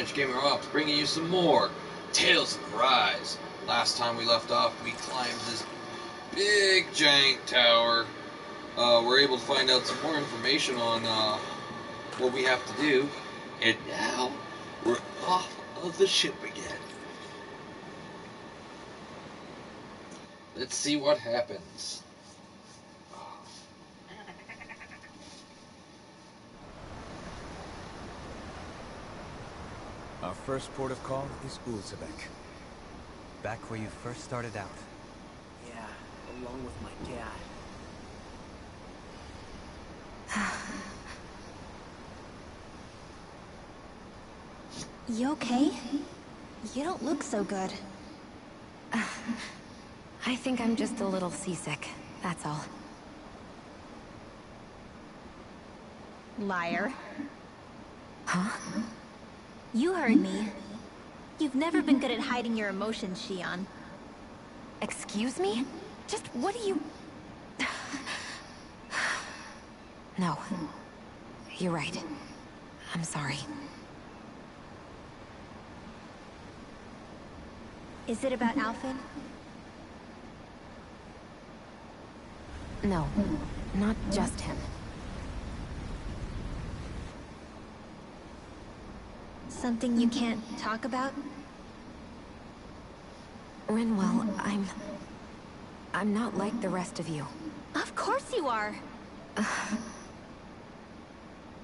French Gamer Ops, bringing you some more Tales of Arise. Last time we left off, we climbed this big giant tower. We're able to find out some more information on what we have to do, and now we're off of the ship again. Let's see what happens. Our first port of call is Ulzebek. Back where you first started out. Yeah, along with my dad. You okay? You don't look so good. I think I'm just a little seasick, that's all. Liar. Huh? You heard me. You've never been good at hiding your emotions, Shion. Excuse me? Just what do you... No. You're right. I'm sorry. Is it about Alphen? No. Not just him. Something you can't talk about? Rinwell, I'm not like the rest of you. Of course you are!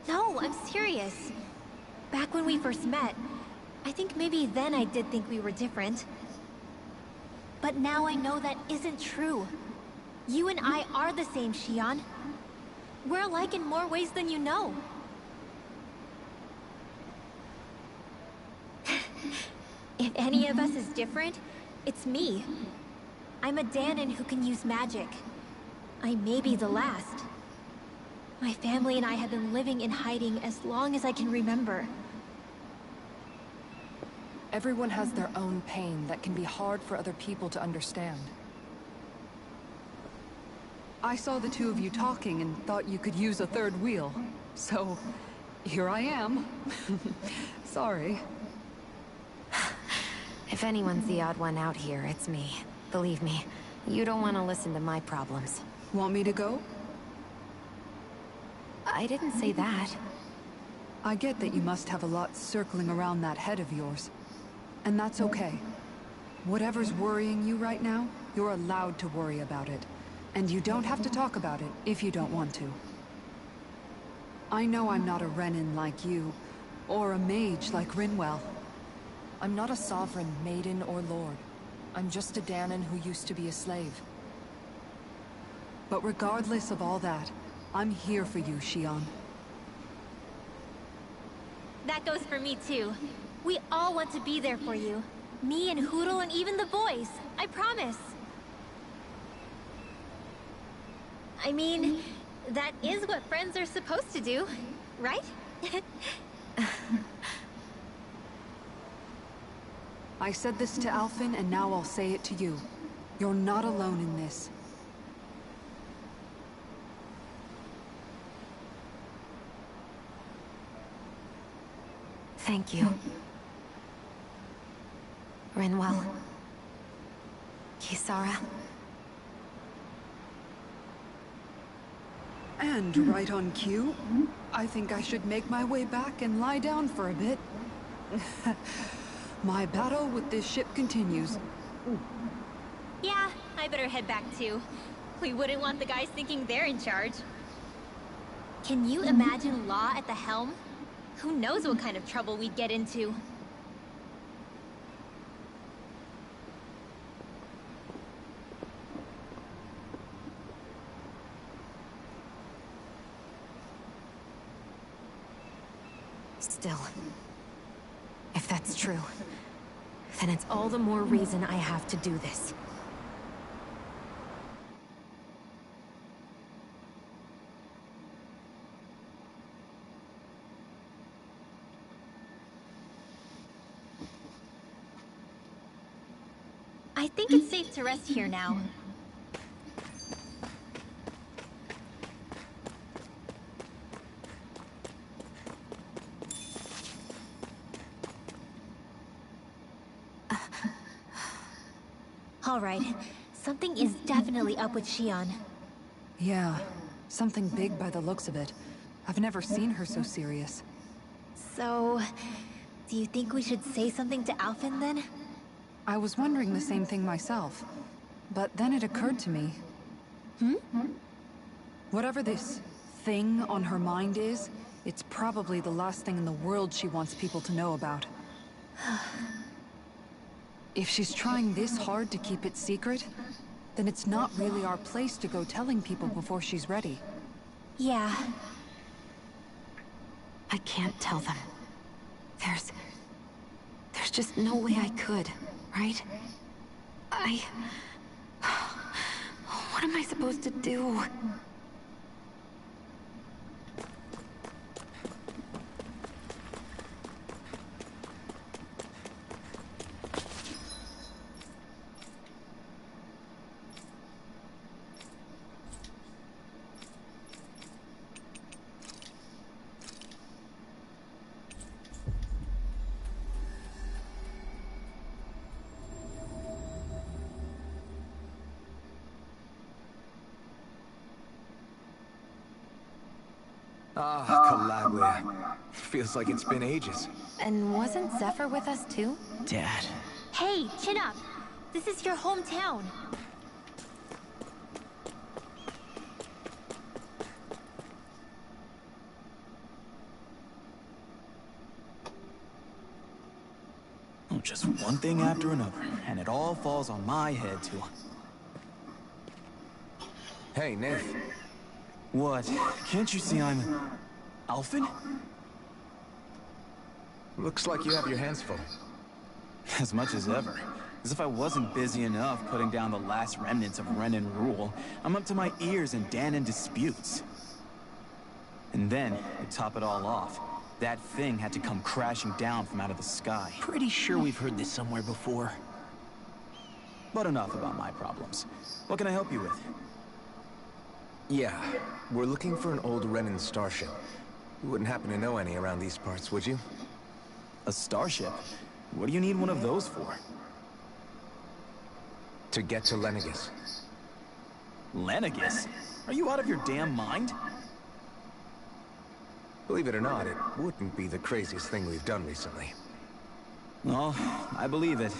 No, I'm serious. Back when we first met, I think maybe then I did think we were different. But now I know that isn't true. You and I are the same, Shion. We're alike in more ways than you know. If any of us is different, it's me. I'm a Dahnan who can use magic. I may be the last. My family and I have been living in hiding as long as I can remember. Everyone has their own pain that can be hard for other people to understand. I saw the two of you talking and thought you could use a third wheel. So, here I am. Sorry. If anyone's the odd one out here, it's me. Believe me, you don't want to listen to my problems. Want me to go? I didn't say that. I get that you must have a lot circling around that head of yours. And that's okay. Whatever's worrying you right now, you're allowed to worry about it. And you don't have to talk about it if you don't want to. I know I'm not a Renan like you, or a mage like Rinwell. I'm not a sovereign, maiden, or lord. I'm just a Dahnan who used to be a slave. But regardless of all that, I'm here for you, Shion. That goes for me too. We all want to be there for you. Me and Hootle and even the boys. I promise. I mean, that is what friends are supposed to do, right? I said this to Alphen, and now I'll say it to you. You're not alone in this. Thank you. Rinwell. Kisara. And right on cue, I think I should make my way back and lie down for a bit. My battle with this ship continues. Yeah, I better head back too. We wouldn't want the guys thinking they're in charge. Can you imagine Law at the helm? Who knows what kind of trouble we'd get into? Still, if that's true, then it's all the more reason I have to do this. I think it's safe to rest here now. Alright, something is definitely up with Shion. Yeah, something big by the looks of it. I've never seen her so serious. So, do you think we should say something to Alphen then? I was wondering the same thing myself. But then it occurred to me. Whatever this thing on her mind is, it's probably the last thing in the world she wants people to know about. If she's trying this hard to keep it secret, then it's not really our place to go telling people before she's ready. Yeah. I can't tell them. There's just no way I could, right? What am I supposed to do? Ah, Calabria. Feels like it's been ages. And wasn't Zephyr with us too? Dad. Hey, chin up! This is your hometown. Oh, just one thing after another, and it all falls on my head too. Hey, Nath. What? Can't you see I'm... Alphen? Looks like you have your hands full. As much as ever. As if I wasn't busy enough putting down the last remnants of Renan rule, I'm up to my ears in Dahnan disputes. And then, to top it all off, that thing had to come crashing down from out of the sky. Pretty sure we've heard this somewhere before. But enough about my problems. What can I help you with? Yeah, we're looking for an old Renan starship. You wouldn't happen to know any around these parts, would you? A starship? What do you need one of those for? To get to Lenegis. Lenegis? Are you out of your damn mind? Believe it or not, it wouldn't be the craziest thing we've done recently. Well, I believe it.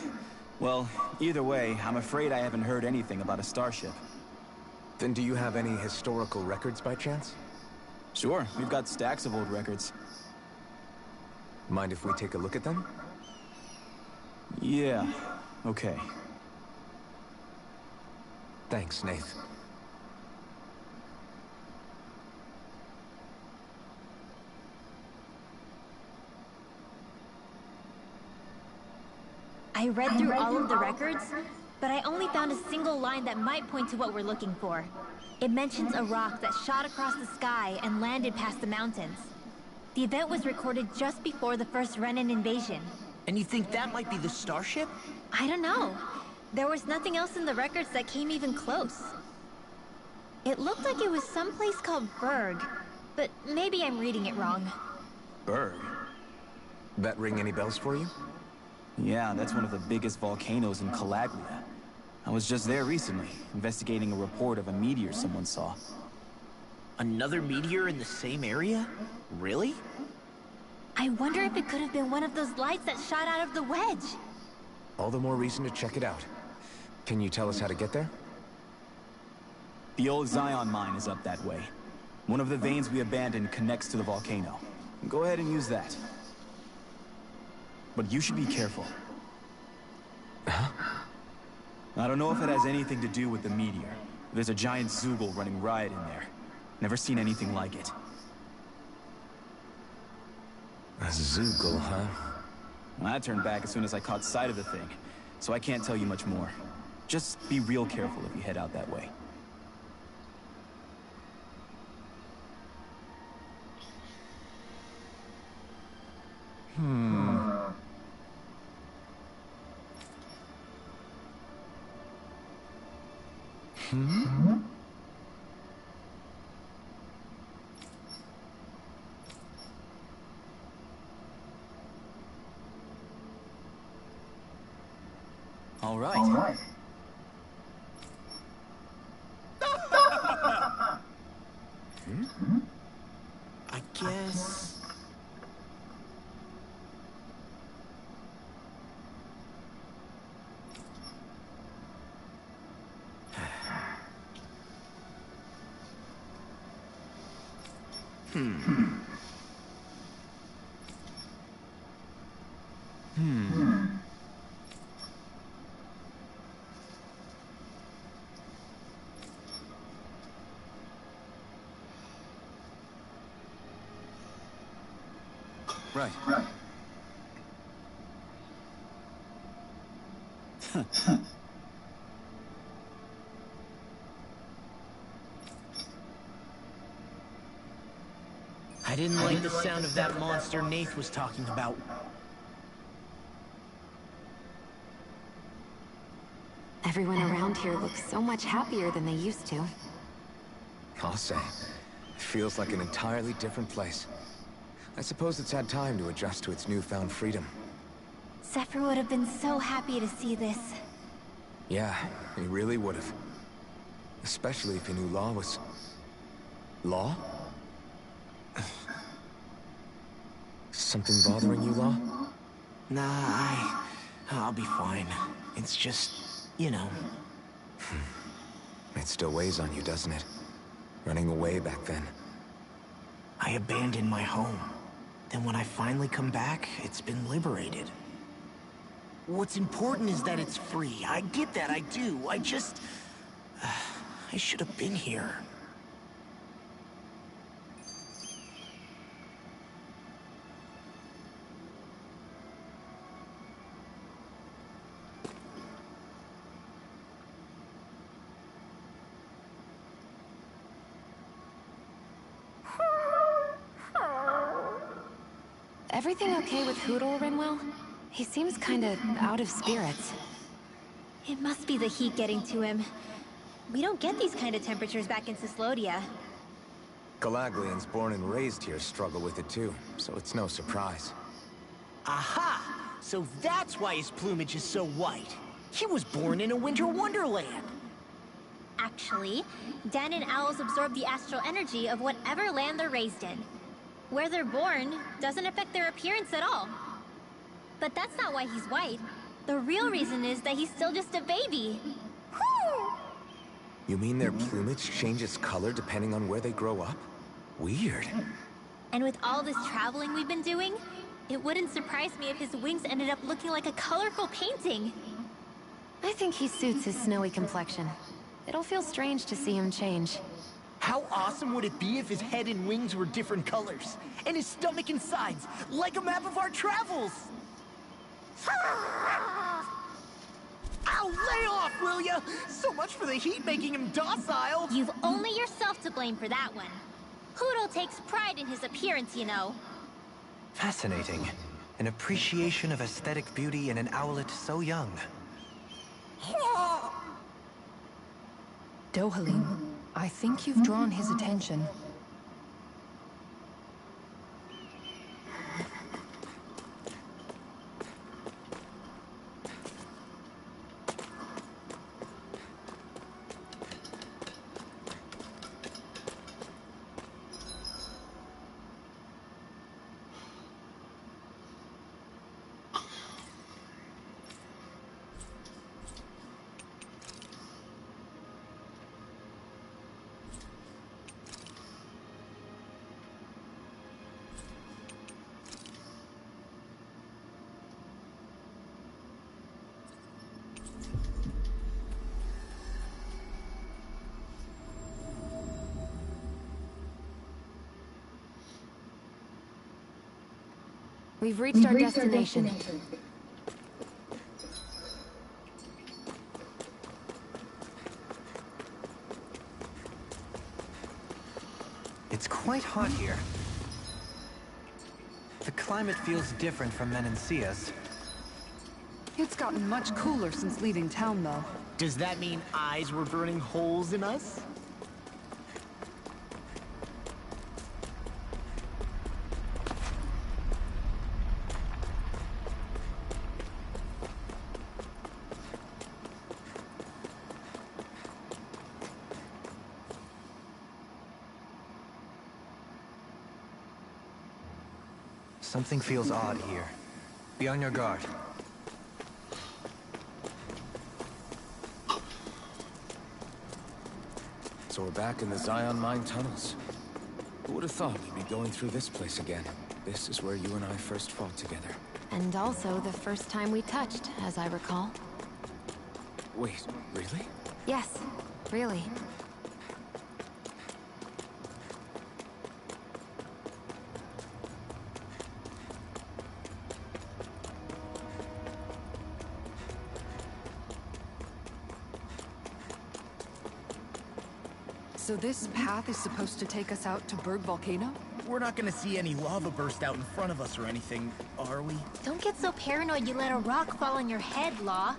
Well, either way, I'm afraid I haven't heard anything about a starship. Then do you have any historical records by chance? Sure, we've got stacks of old records. Mind if we take a look at them? Yeah, okay. Thanks, Nath. I read through all of the records, but I only found a single line that might point to what we're looking for. It mentions a rock that shot across the sky and landed past the mountains. The event was recorded just before the first Renan invasion. And you think that might be the starship? I don't know. There was nothing else in the records that came even close. It looked like it was someplace called Berg, but maybe I'm reading it wrong. Berg? That ring any bells for you? Yeah, that's one of the biggest volcanoes in Calaglia. I was just there recently, investigating a report of a meteor someone saw. Another meteor in the same area? Really? I wonder if it could have been one of those lights that shot out of the wedge. All the more reason to check it out. Can you tell us how to get there? The old Zion mine is up that way. One of the veins we abandoned connects to the volcano. Go ahead and use that. But you should be careful. Huh? I don't know if it has anything to do with the meteor. There's a giant Zoogle running riot in there. Never seen anything like it. A Zoogle, huh? I turned back as soon as I caught sight of the thing, so I can't tell you much more. Just be real careful if you head out that way. All right. I guess... Right. I didn't like the sound of that monster Nath was talking about. Everyone around here looks so much happier than they used to. I'll say. It feels like an entirely different place. I suppose it's had time to adjust to its newfound freedom. Zephyr would have been so happy to see this. Yeah, he really would have. Especially if he knew Law was... Law? Something bothering you, Law? Nah, I'll be fine. It's just, you know. It still weighs on you, doesn't it? Running away back then. I abandoned my home. Then when I finally come back, it's been liberated. What's important is that it's free. I get that, I do. I just... I should have been here. Everything okay with Hootle, Rinwell? He seems kinda out of spirits. It must be the heat getting to him. We don't get these kind of temperatures back in Cyslodia. Galaglians born and raised here struggle with it too, so it's no surprise. Aha! So that's why his plumage is so white. He was born in a winter wonderland. Actually, Dan and owls absorb the astral energy of whatever land they're raised in. Where they're born doesn't affect their appearance at all. But that's not why he's white. The real reason is that he's still just a baby. Whew! You mean their plumage changes color depending on where they grow up? Weird. And with all this traveling we've been doing, it wouldn't surprise me if his wings ended up looking like a colorful painting. I think he suits his snowy complexion. It'll feel strange to see him change. How awesome would it be if his head and wings were different colors? And his stomach and sides, like a map of our travels! Ow, lay off, will ya? So much for the heat making him docile! You've only yourself to blame for that one. Hootle takes pride in his appearance, you know. Fascinating. An appreciation of aesthetic beauty in an owlet so young. Dohalim, I think you've drawn his attention. We've reached our destination. It's quite hot here. The climate feels different from Menancia's. It's gotten much cooler since leaving town, though. Does that mean eyes were burning holes in us? Something feels odd here. Be on your guard. So we're back in the Zion Mine tunnels. Who would have thought we'd be going through this place again? This is where you and I first fought together. And also the first time we touched, as I recall. Wait, really? Yes, really. So this path is supposed to take us out to Berg Volcano? We're not gonna see any lava burst out in front of us or anything, are we? Don't get so paranoid you let a rock fall on your head, Law.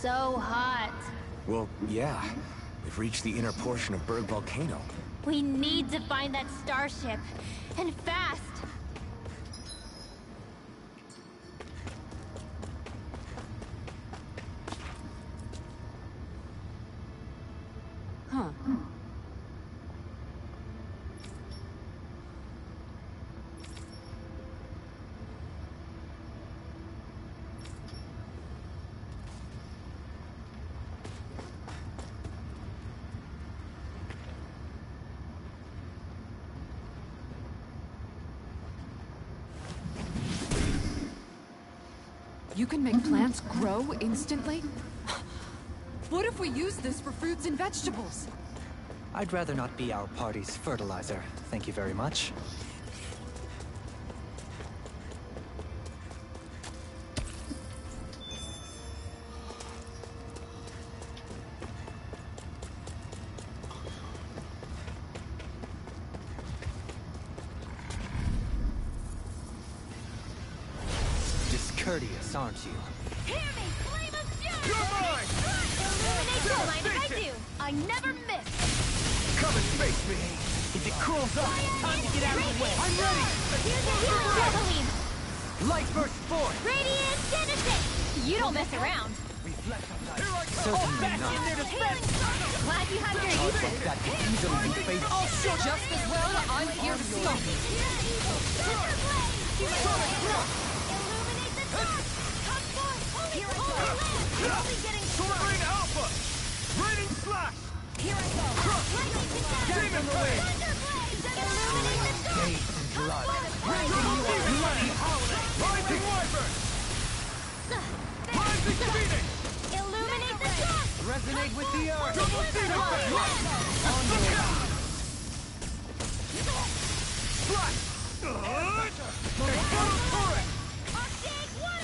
So hot. Well, yeah. We've reached the inner portion of Berg Volcano. We need to find that starship. And fast! Huh. You can make plants grow instantly? What if we use this for fruits and vegetables? I'd rather not be our party's fertilizer. Thank you very much. Discourteous, aren't you? Hear me, flame of fury! You're mine! Illuminate your line as I do! I never miss! Come and face me! If it cools off, time to get out of the way! I'm ready! Here's a healing javelin! Light burst forth! Radiant Genesis! You don't mess around! Reflect on light. Here I come! Certainly Back not. in their defense! Glad you have your Charge like that can easily be faced. I'll show just as well. I'm here to stop it. Illuminate the dark! Come forth! Here I go! You're only getting Soaring Alpha! Raining slash! Here I go! Lightning conduct! Demon Blade! Thunderblade! Illuminate the dark! Bathed in blood. Bloody howling! Rising Wyvern! Rising Phoenix! Illuminate the dark! Resonate with the earth. Double Demon Blade! Look out! Slash! Explode turret!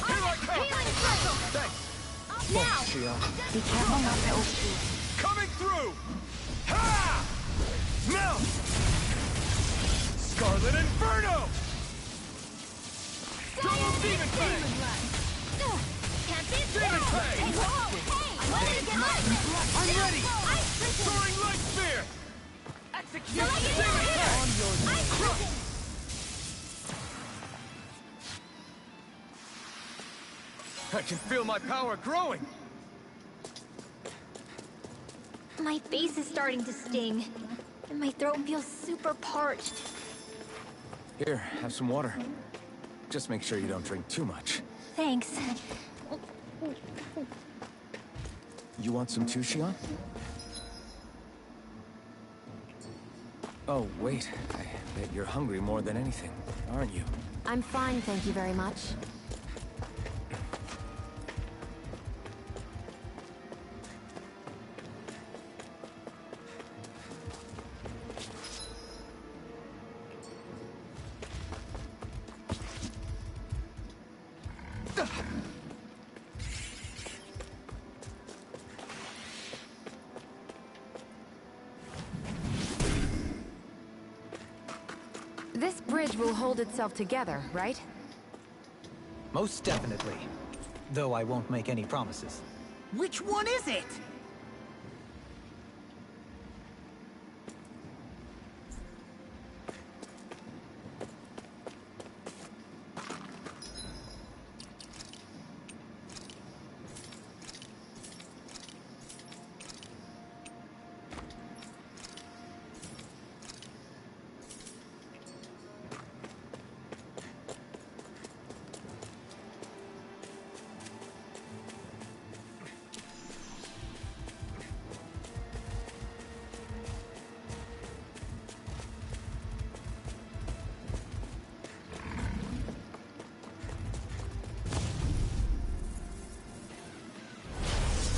Here I come! Healing circle! Thanks! Now! Be careful not to Coming through! Ha! Melt! Scarlet Inferno! Double Demon Blade! Can't be Demon Blade! Hey, whoa! Hey! What is it? I'm ready! Ice Prison! Soaring Light Spear! Execute! On your Ice Prison! I can feel my power growing! My face is starting to sting. And my throat feels super parched. Here, have some water. Just make sure you don't drink too much. Thanks. You want some too, Shion? Oh, wait. I bet you're hungry more than anything, aren't you? I'm fine, thank you very much. This bridge will hold itself together, right? Most definitely. Though I won't make any promises. Which one is it?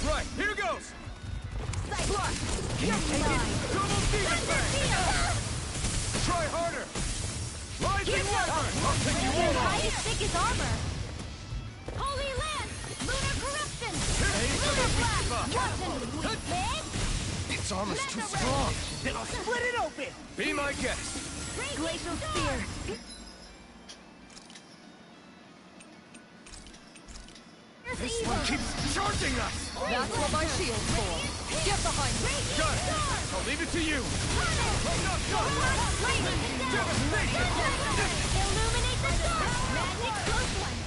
Right, here goes! Slash! You're mine. Double demon bang! Try harder! Rising Wyvern! I'll take you all on! Hide thick as armor. Holy Lance! Lunar Corruption! Lunar Blast! Watson! Pig! Its armor's too strong! Then I'll split it open! Be my guest! Glacial Spear! This one keeps charging us! That's what my shield's for. Get behind me! Got it! I'll leave it to you! Illuminate the dark! Magic close one!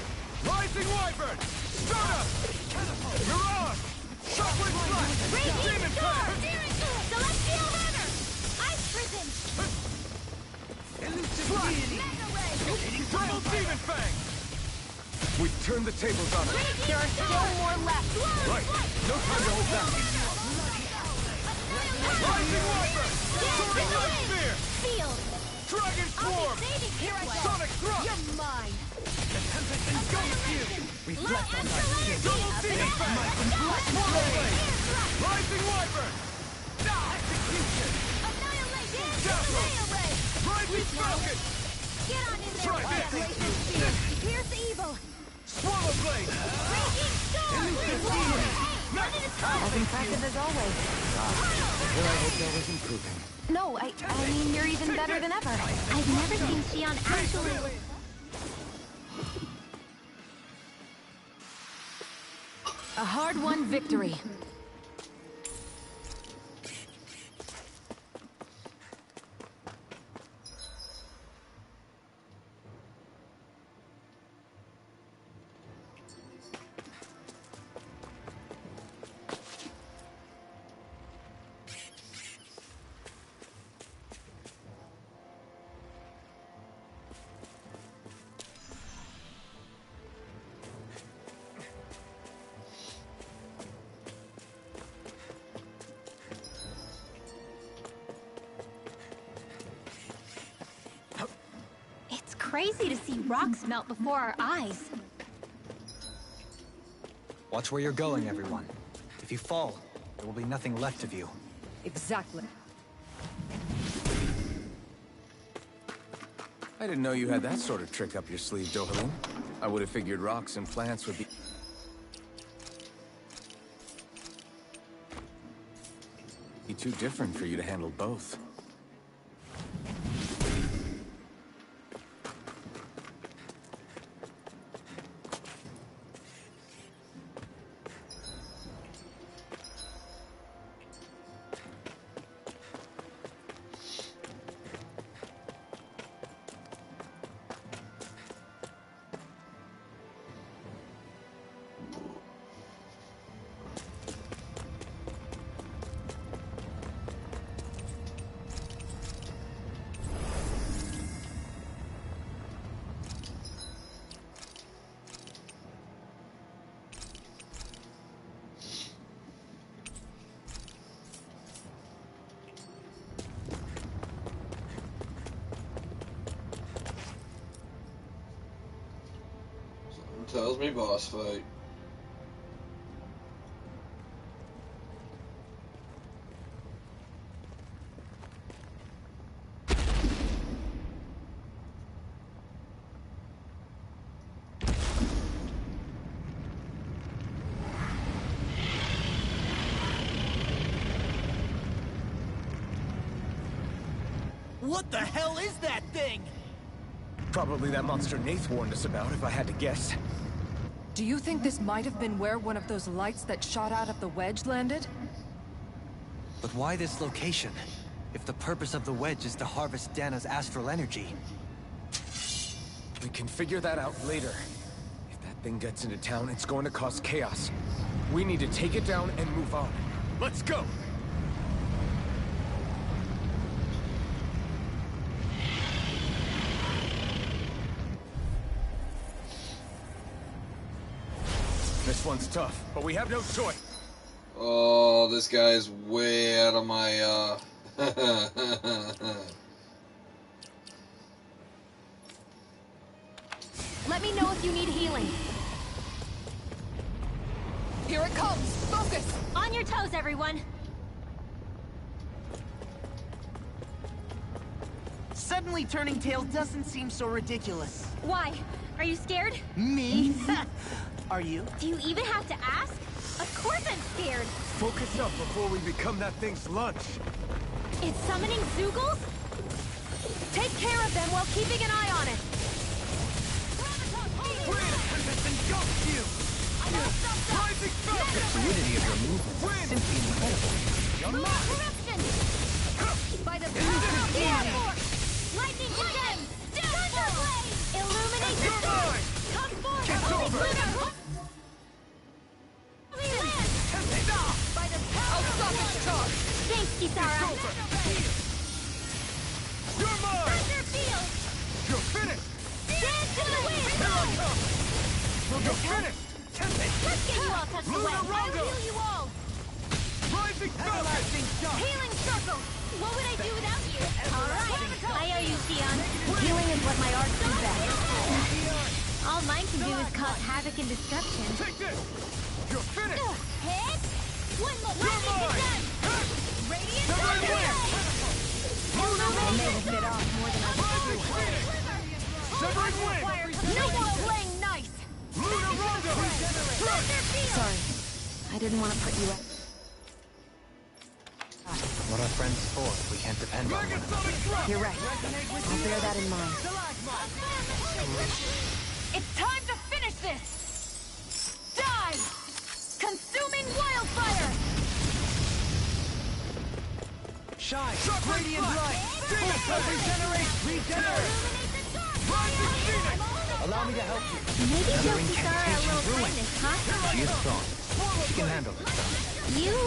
Rising Wyvern! Start up! Mirage! Shockwave Blast! Raging Demon Storm! Fang! Celestial Hammer! Ice Prison! Slash! Double Demon Fang! We've turned the tables on it. There are still more left! Right. No time to hold back. Rising Wyvern! Soaring Light Spear! Field! Dragon Swarm! Here I go! Sonic Thrust! You're mine! Engulf you! Reflect on that skin! Double Demon Fang! Swallow Blade! Rising Wyvern! Execution! Annihilation! Dazzle! Rising Falcon! Get on in there! Try this! Glacial Spear! Pierce evil! Swallow Blade! Raging Storm! As impressive as always. Well, I hope that was improving. No, I mean, you're even better than ever. I've never seen Xion actually... A hard-won victory. It's crazy to see rocks melt before our eyes. Watch where you're going, everyone. If you fall, there will be nothing left of you. Exactly. I didn't know you had that sort of trick up your sleeve, Dohalim. I would have figured rocks and plants would be too different for you to handle both. Tells me boss fight. What the hell is that thing? Probably that monster Nath warned us about, if I had to guess. Do you think this might have been where one of those lights that shot out of the wedge landed? But why this location? If the purpose of the wedge is to harvest Dana's astral energy. We can figure that out later. If that thing gets into town, it's going to cause chaos. We need to take it down and move on. Let's go! This one's tough, but we have no choice. Oh, this guy's way out of my, Let me know if you need healing. Here it comes! Focus! On your toes, everyone! Suddenly turning tail doesn't seem so ridiculous. Why? Are you scared? Me? Are you? Do you even have to ask? Of course I'm scared! Focus up before we become that thing's lunch. It's summoning Zeugles? Take care of them while keeping an eye on it! Rising Falcon! The fluidity of your movement is simply incredible. Corruption! By the power of the Force! Lightning condemn! Thunder blade! Illuminate the storm! Come forth! Holy Lunar! By the power of the charge! Thanks, Kisara! You're mine! Thunder field! You're finished! Dance to the wind! You're finished! Let's get you all tucked away! Luna I'll Rondo! heal you all! Rising Falcon! Healing circle! What would I do without you? Alright, I owe you, Sion. Healing is what my arts do best. All mine can do is cause havoc and destruction. Take this! You're finished! Hit! One more! You're Lightning mine! condemn! Radiant Severing thunder! Luna I may have bit off more than I Rising was Phoenix! Severing wind! No more playing nice! Luna Rondo! Thunder field! Sorry. I didn't want to put you out. What are friends for if we can't depend on one another? Megasonic drop! You're right. I'll bear that in mind. It's time to finish this! Die! Consuming wildfire! Shine! Shock Radiant light! Demon Regenerate! Regenerate! Rising Phoenix! Allow me to help you. Maybe show Another Kisara a incantation little ruined. kindness, huh? She is strong. She can handle herself. You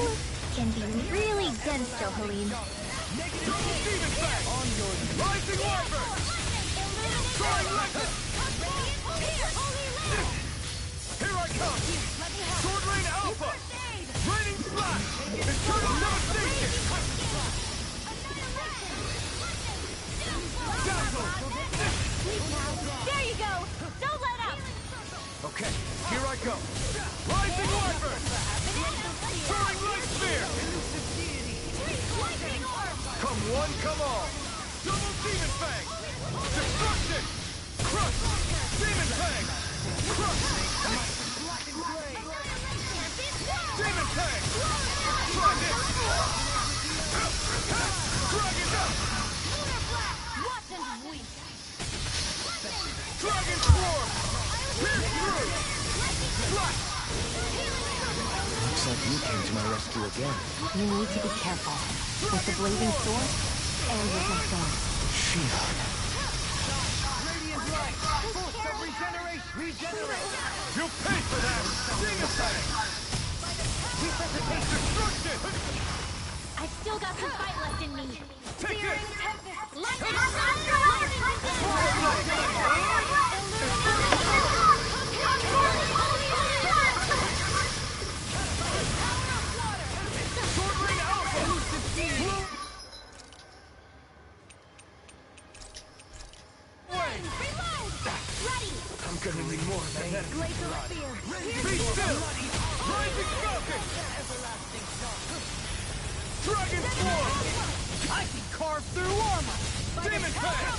can be really dense, Johaleen. Demon Fang! Rising Wyvern! Trying Legend! Here I come! Sword Rain Alpha! Raining Slash! Eternal Devastation! Dazzle! There you go! Don't let up! Okay, here I go! Rising Wyvern! Soaring Light Sphere! Come one, come all! Double Demon Fang! Destruction! Crush! Demon Fang! Crush! Demon Fang! Try this! Dragon up! Dragon Swarm! Pierce through! Flash! Looks like you came to my rescue again. You need to be careful. With the blazing sword, and with my son. Shion. Radiant light! Force of regeneration! Regenerate! You'll pay for that! Demon Fang! Destruction! I've still got some fight left in me. Take it! Lightning! Sword Ring Alpha! I'm gonna need more of that. Be still! Rising Falcon! Dragon Swarm! I can carve through armor! Demon Fang!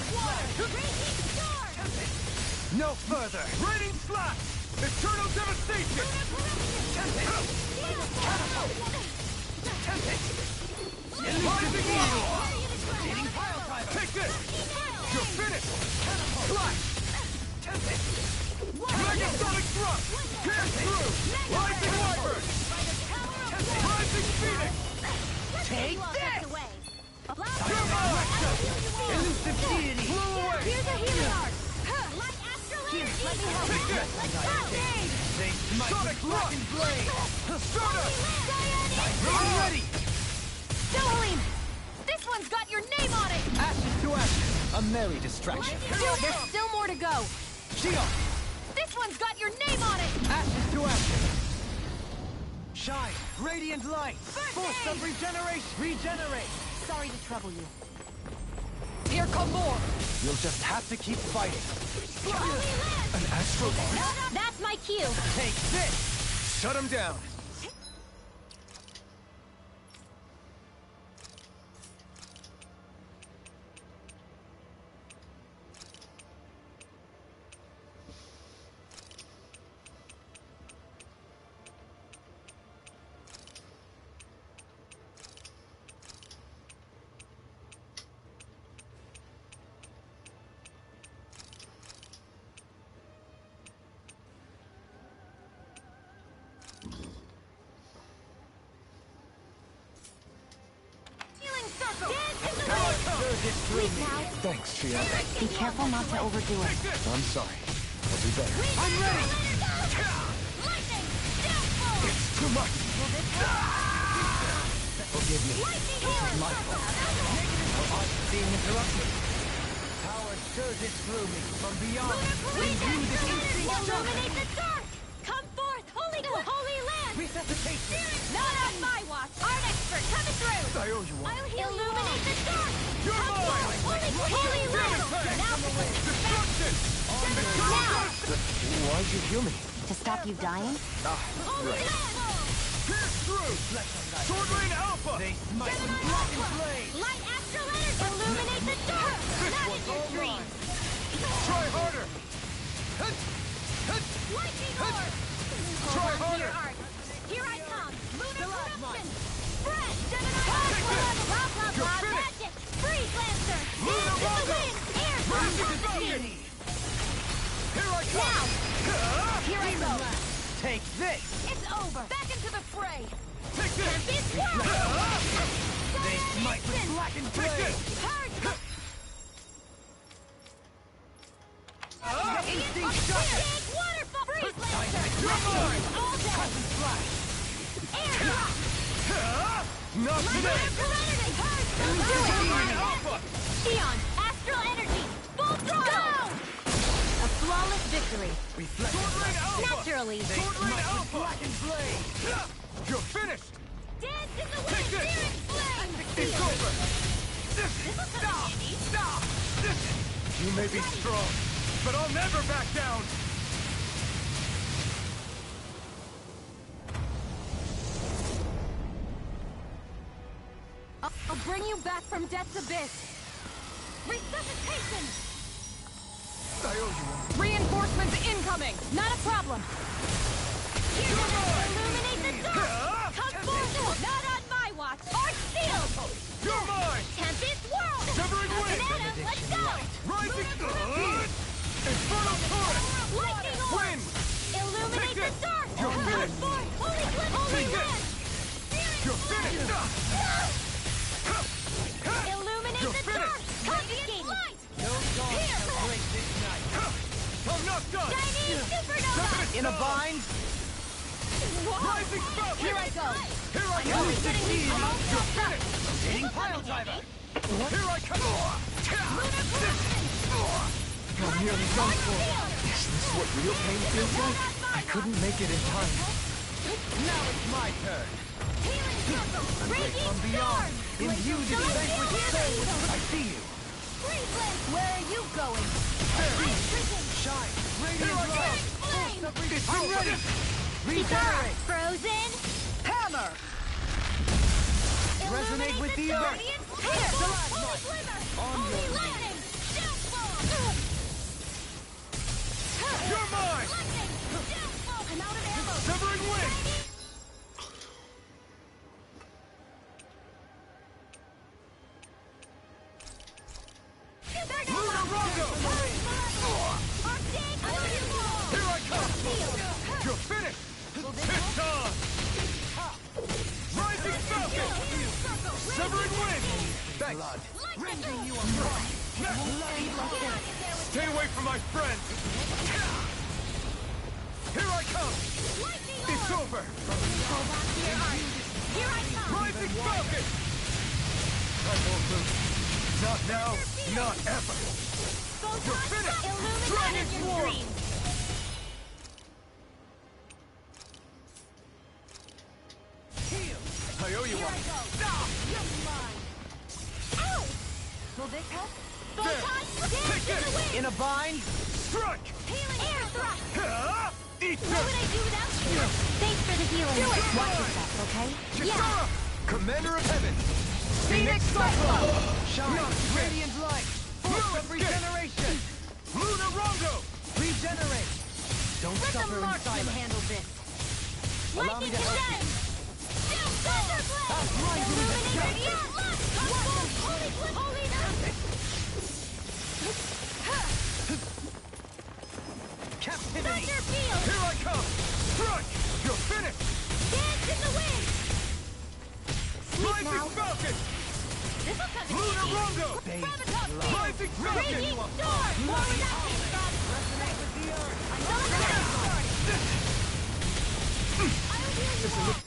No further! Raining Slash! Eternal Devastation! Rising Wall! Take this! You're finished! Clash! Megasonic thrust! Pierce through! Rising Wyvern! Rising Phoenix! Take this! Elusive deity! Blow away! Here's a healing art! Light astral energy! Let me help you! Let's go! They smite Sonic with black and blade! Stardust! I'm ready! Dohalim! This one's got your name on it! Ashes to ashes. A merry distraction. Dude, there's still more to go! Shion! This one's got your name on it! Ashes to ashes. Shine! Radiant light! Force of regeneration! Regenerate! Sorry to trouble you. Here come more! You'll just have to keep fighting. An astral art? That's my cue! Take this! Shut him down! Thanks, Shion. Be careful not to overdo it. I'm sorry. I'll do better. I'm ready! It's too much! Forgive me. My fault. Being interrupted. Power surges through me from beyond. Illuminate the dark! Come forth, holy land! Resuscitation. Not on my watch! Art expert coming through! I owe you one. Illuminate the dark! You're mine! Holy land! Now Destruction! Why'd you heal me? To stop you dying? Pierce through! Sword Rain Alpha! They smite with black and blade! Light astral energy! Illuminate the dark! Not in your dreams! Try harder! Lightning orb! Try harder! Here I come! Lunar corruption! Spread! Gemini blah blah blah! Magic! Freeze Lancer! Dance in the wind! Air drop! Here I come! Now! Here I go! Take this! It's over! Back into the fray! Take this! Tempest Whirl! They smite with black and blade! Purge! Instinct Big shot! waterfall! Freeze Lancer! You're mine! All day! Cousin Flash! Air drop! Not today! Sword Rain Alpha! Shion, astral energy! Full throttle! A flawless victory. Reflect! Sword Rain Alpha! Naturally. They Sword Rain smite with Alpha! black and blade! You're finished! Dance in the wind! Take this! Searing flame! It's over! Stop! Stop! You may be strong, but I'll never back down! I'll bring you back from death's abyss. Resuscitation! I owe you one. Reinforcements incoming. Not a problem. Illuminate the dark! Come forth! Not on my watch! Arch Shield! You're mine! Tempest Whirl! Severing Wind! Banana, let's go! Rising... Infernal Torrent! Lightning Orb! Wind! Illuminate Take the this! dark! You're Come finished! forth! Holy Cliff! Holy Take this! Land! You're finished! Illuminate You're the finished! dark! Confiscated! Light! No dawn shall break this night! I'm not done! Chinese Supernova! In a bind? Rising Falcon! Here I go! Here I I'm come! only getting these almost You're finished! Rotating pile driver! Here I come! Lunar corruption! I'm nearly done for. Is this what real pain feels like? I couldn't make it in time. Now it's my turn! Healing circle! Raging From storm! beyond! Imbue this vanquished soul with... I see you! Freezeland! Where are you going? Ice prison! Shine! Here Radiant I light! Flame! I'm ready! Regenerate! Frozen! Hammer! Resonate with the earth! Here! Holy Glimmer! Holy Lightning! Downfall! You're mine! Lightning! Downfall! I'm out of ammo! Severing Wind! Lunar Rondo! my friend! Here I come! It's over! Here I come! Rising Falcon! I won't lose. Not now, not ever! You're finished! Dragon Illuminate your Swarm! dreams! I owe you Here one. I go! You're mine! Ow! Will this help? Take this! In a bind? Strike! Healing air thrust! Eat What would I this! do without you? Thanks for the healing. Do it! Watch yourself, okay? Kisara! Commander of Heaven! Phoenix Cyclops! Shine! Not Radiant light! Force of regeneration! Luna Rongo! Regenerate! Don't Let the suffer in marksman silence. handle this. Allow me to help you. Thunderblade! That's mine, Illuminate Luminous. radiant light! Holy flip! Holy Captivity! Thunder field! Here I come! Strike! You're finished! Dance in the wind! Sleep Rising now. Falcon! This'll come in Luna handy. Rongo! Gravitas field! Rising Falcon! Radiant storm! Forward action! Resonate with the earth! I'll heal you all!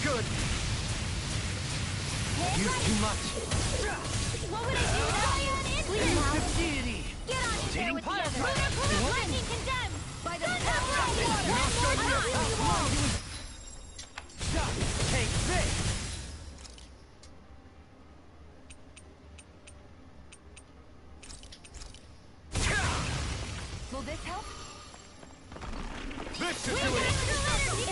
Good! Use too much! What would I do without you? Sleep now! Deity! Get on in there with the others! Pirate. Lightning condemned! By the power of You're not done yet. I'll heal you all! Stop! Take this! Will this help? This is doing it!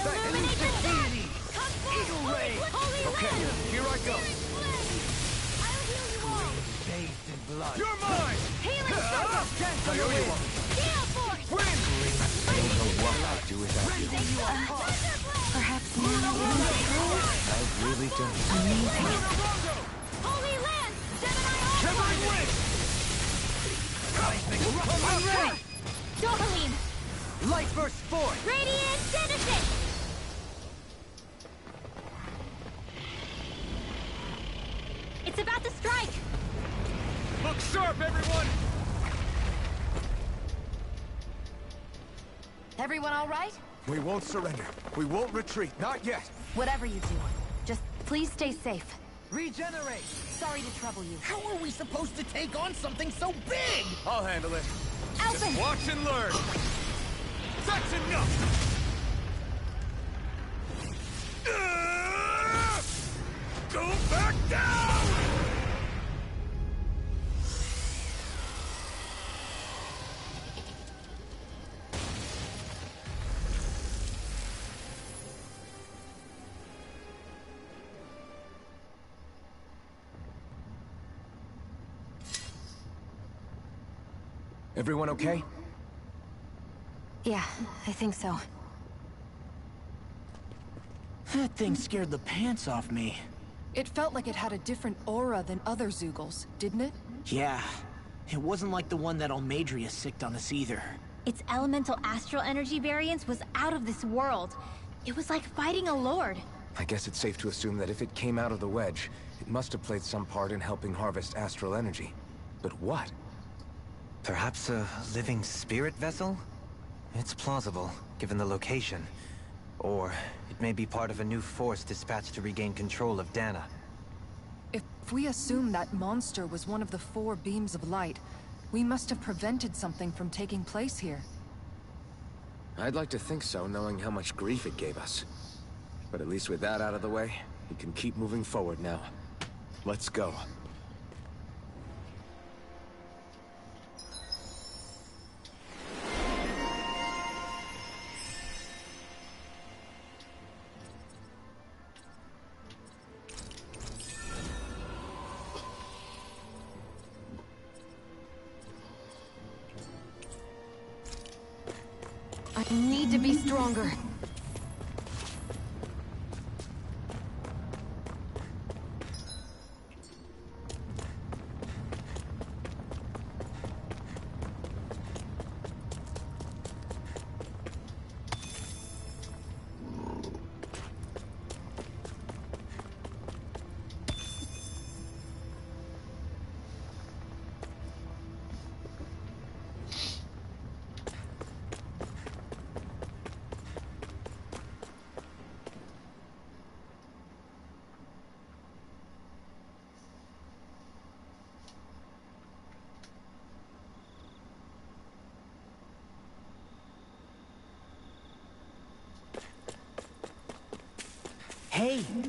Illuminate the Deity! Come forth! Eagle Ray. Holy Okay, Land! here I go! I'll heal you all! Bathed in blood. You're mine! Healing circle! I owe you one! Gale force! Win! What I'd do without you. Perhaps now I really don't. amazing. Luna Rongo! Holy Land! Gemini All! Shivering Wind! I'm ready! Dopamine! Light burst forth! Radiant Genesis! It's about to strike! Look sharp, everyone! Everyone all right? We won't surrender. We won't retreat. Not yet. Whatever you do, just please stay safe. Regenerate! Sorry to trouble you. How are we supposed to take on something so big? I'll handle it. Alphen! Just watch and learn! That's enough! Go back down! Everyone okay? Yeah, I think so. That thing scared the pants off me. It felt like it had a different aura than other Zeugles, didn't it? Yeah, it wasn't like the one that Almadria sicked on us either. Its elemental astral energy variance was out of this world. It was like fighting a lord. I guess it's safe to assume that if it came out of the wedge, it must have played some part in helping harvest astral energy. But what? Perhaps a living spirit vessel? It's plausible, given the location. Or it may be part of a new force dispatched to regain control of Dana. If we assume that monster was one of the 4 beams of light, we must have prevented something from taking place here. I'd like to think so, knowing how much grief it gave us. But at least with that out of the way, we can keep moving forward now. Let's go. I need to be stronger.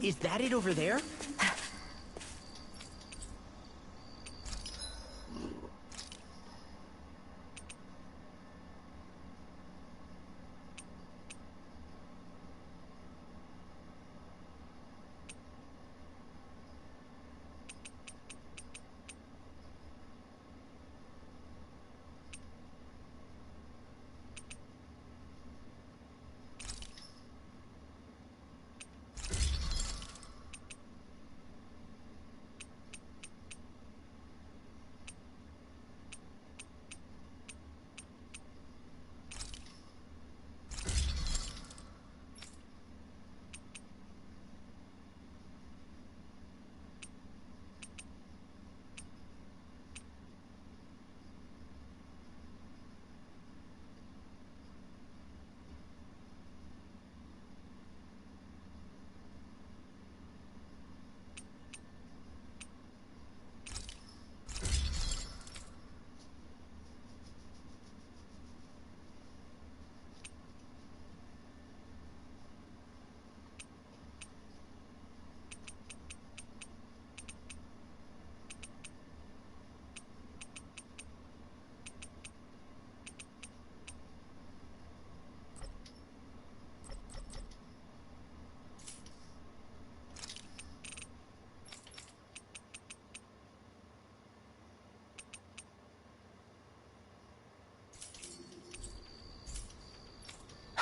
Is that it over there?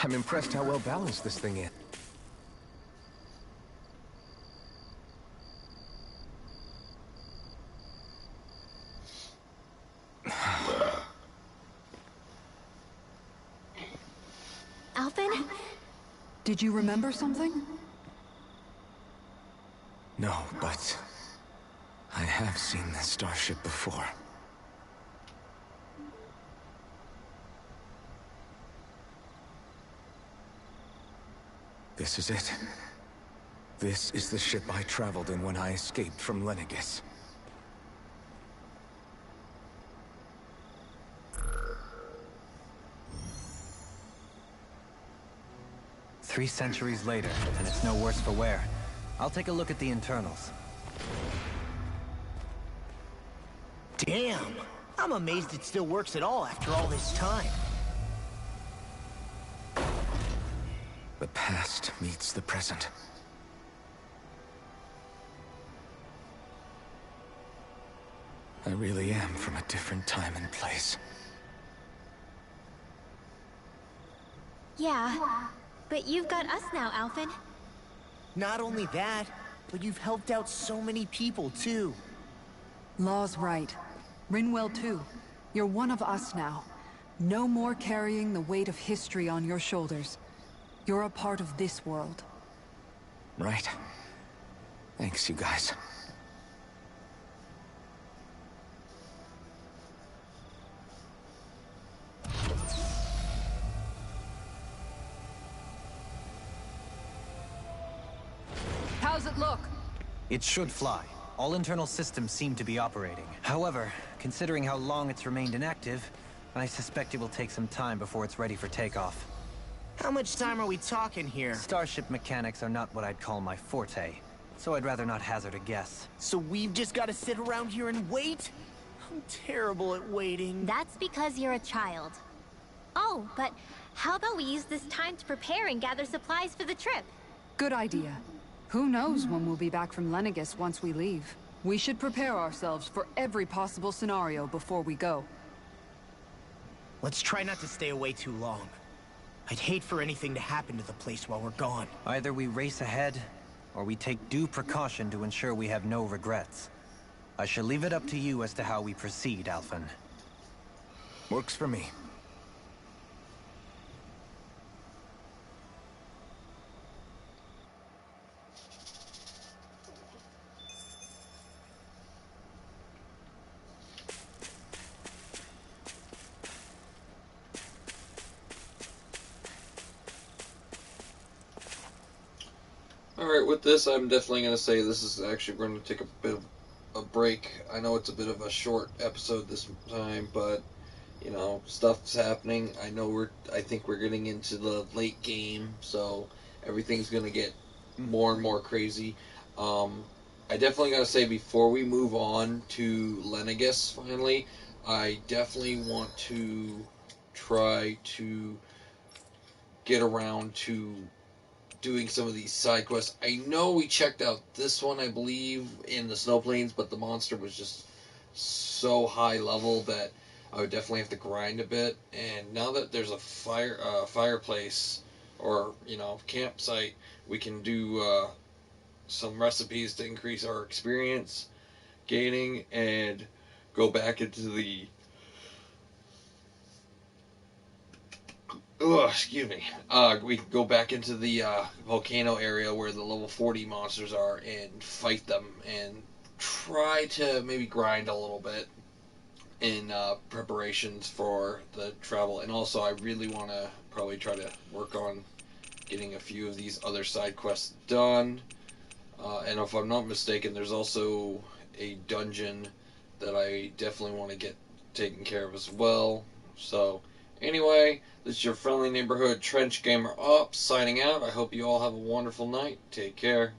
I'm impressed how well balanced this thing is. Alphen? Did you remember something? No, but I have seen this starship before. This is it. This is the ship I traveled in when I escaped from Lenegis. Three centuries later, and it's no worse for wear. I'll take a look at the internals. Damn! I'm amazed it still works at all after all this time. The past meets the present. I really am from a different time and place. Yeah, but you've got us now, Alphen. Not only that, but you've helped out so many people, too. Law's right. Rinwell too. You're one of us now. No more carrying the weight of history on your shoulders. You're a part of this world. Right. Thanks, you guys. How's it look? It should fly. All internal systems seem to be operating. However, considering how long it's remained inactive, I suspect it will take some time before it's ready for takeoff. How much time are we talking here? Starship mechanics are not what I'd call my forte, so I'd rather not hazard a guess. So we've just got to sit around here and wait? I'm terrible at waiting. That's because you're a child. Oh, but how about we use this time to prepare and gather supplies for the trip? Good idea. Who knows when we'll be back from Lenegis once we leave. We should prepare ourselves for every possible scenario before we go. Let's try not to stay away too long. I'd hate for anything to happen to the place while we're gone. Either we race ahead, or we take due precaution to ensure we have no regrets. I shall leave it up to you as to how we proceed, Alphen. Works for me. Alright, with this, I'm definitely going to say this is actually going to take a bit of a break. I know it's a bit of a short episode this time, but, you know, stuff's happening. I think we're getting into the late game, so everything's going to get more and more crazy. I definitely gotta say, before we move on to Lenegus finally, I definitely want to try to get around to doing some of these side quests. I know we checked out this one, I believe, in the Snow Plains, but the monster was just so high level that I would definitely have to grind a bit. And now that there's a fireplace, or campsite, we can do some recipes to increase our experience gaining and go back into the excuse me. We can go back into the volcano area where the level 40 monsters are and fight them and try to maybe grind a little bit in preparations for the travel. And also, I really want to probably try to work on getting a few of these other side quests done. And if I'm not mistaken, there's also a dungeon that I definitely want to get taken care of as well. So, anyway, this is your friendly neighborhood Trench Gamer Up signing out. I hope you all have a wonderful night. Take care.